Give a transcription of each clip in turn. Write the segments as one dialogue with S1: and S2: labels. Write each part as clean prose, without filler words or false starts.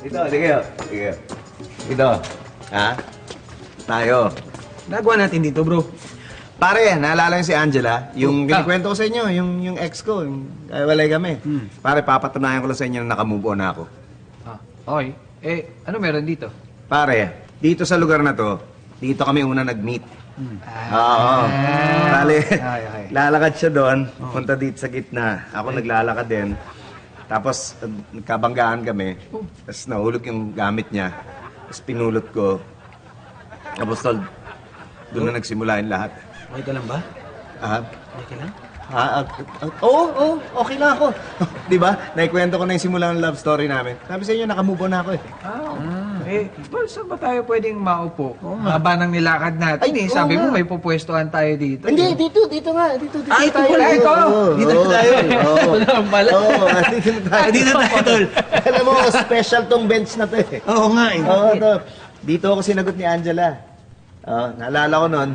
S1: Ito, sige. Sige. Ito. Ha? Tayo.
S2: Nagawa natin dito, bro.
S1: Pare, naalala niyo si Angela? Yung kinikwento ko sa inyo, yung ex ko. Yung walay kami. Pare, papatunayan ko lang sa inyo na nakamove on na ako.
S3: Okay. Ano meron dito?
S1: Pare, dito sa lugar na to, dito kami una nag-meet. Oo. Pare, lalakad siya doon, punta dito sa gitna. Ako naglalakad din. Tapos, nagkabanggaan kami. Tapos nahulog yung gamit niya. Tapos pinulot ko. Tapos, doon na nagsimula yung lahat.
S2: Okay ka lang ba? Okay ka lang?
S1: Oo, okay lang ako. Di ba? Naikwento ko na yung simula ng love story namin. Sabi sa inyo, nakamove on na ako eh.
S3: Tol, saan ba tayo pwedeng maupo? Haba ng nilakad natin
S1: Ay,
S3: Sabi
S1: oo
S3: mo,
S1: nga.
S3: may pupwestuhan tayo dito.
S1: Hindi, dito nga. Dito
S2: Ito
S1: tayo.
S2: pala, ito! Dito na tayo.
S1: Oo.
S3: Ito lang pala.
S1: Oo, dito na tayo.
S2: Dito na tayo, tol.
S1: Alam mo, special tong bench na to eh.
S2: Oo nga eh.
S1: Oo, to. Dito ako sinagot ni Angela. Naalala ko nun,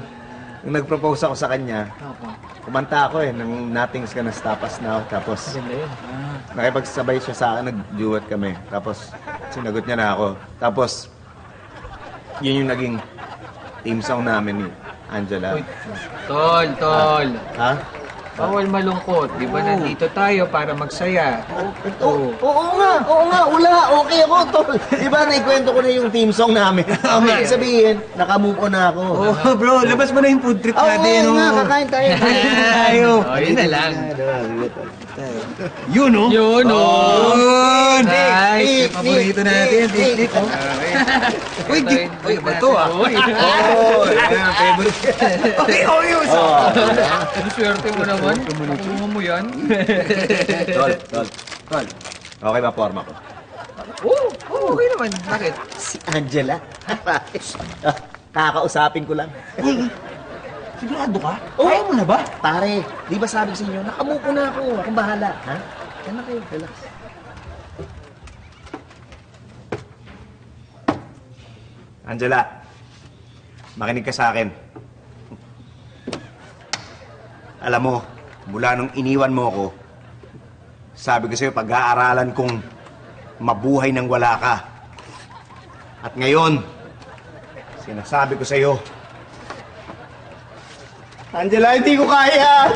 S1: nung nag-propose ako sa kanya, kumanta ako eh, ng Nothing's Gonna Stop Us Now. Tapos, nakipagsabay siya sa akin, nag-duet kami. Tapos, sinagot niya na ako. Tapos, yun yung naging team song namin ni Angela.
S3: Tol.
S1: Ha?
S3: Bawal malungkot. Di ba nandito tayo para magsaya?
S1: Oo nga, wala. Okay ako, tol. Diba, naikwento ko na yung team song namin. Ang ibig sabihin, nakamove on na ako.
S2: Oh, bro, labas mo na yung food trip natin.
S1: Oo nga, kakain tayo.
S2: Tayo.
S3: Yun na lang.
S2: Yun, no?
S3: Yun, no?
S2: Yun!
S3: Nice.
S2: Yung paborito natin. Tik-tik, oh. Uy, uy, ba to, ah?
S1: Yan, favorite.
S2: Okay, yun.
S3: Ang swerte mo naman. Nakuha mo yan.
S1: Tol. Okay ba forma ko?
S3: Okay naman. Bakit?
S1: Si Angela. Kakausapin ko lang.
S2: Sigurado ka? Kaya mo na ba?
S1: Pare, di ba sabi ko sa inyo, nakamuko na ako. Akong bahala. Ha? Yan na kayo, relax. Angela, makinig ka sa akin. Alam mo, mula nung iniwan mo ako, sabi ko sa'yo, pag-aaralan kong mabuhay nang wala ka. At ngayon, sinasabi ko sa'yo, Angela, hindi ko kaya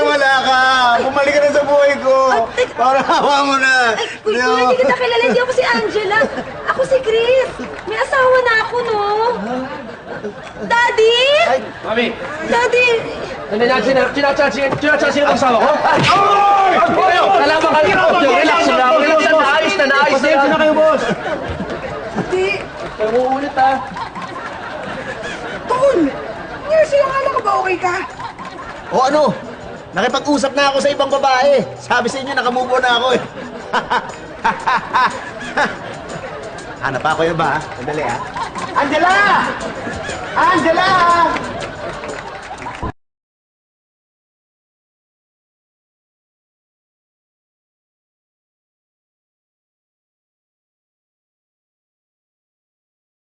S1: wala ka. Bumalik ka na sa buhay ko. Para hawa mo na.
S4: Kuya, hindi kita kilala. Hindi ako si Angela. Ako si Chris. May asawa na ako, no? Daddy!
S3: Mami!
S4: Daddy!
S3: Sinachat ang asawa ko? Ay! Nalaman ka lang. Relax lang. Relax lang. Naayos na.
S2: Pasensya na kayo, boss.
S4: Daddy!
S3: Pero uulit ha.
S4: Tol! Nurse, yung alam ka ba okay ka?
S1: O ano? Nakipag-usap na ako sa ibang babae. Sabi sa inyo, nakamove on na ako eh. Hanap ako yun ba? Sandali ah. Angela! Angela!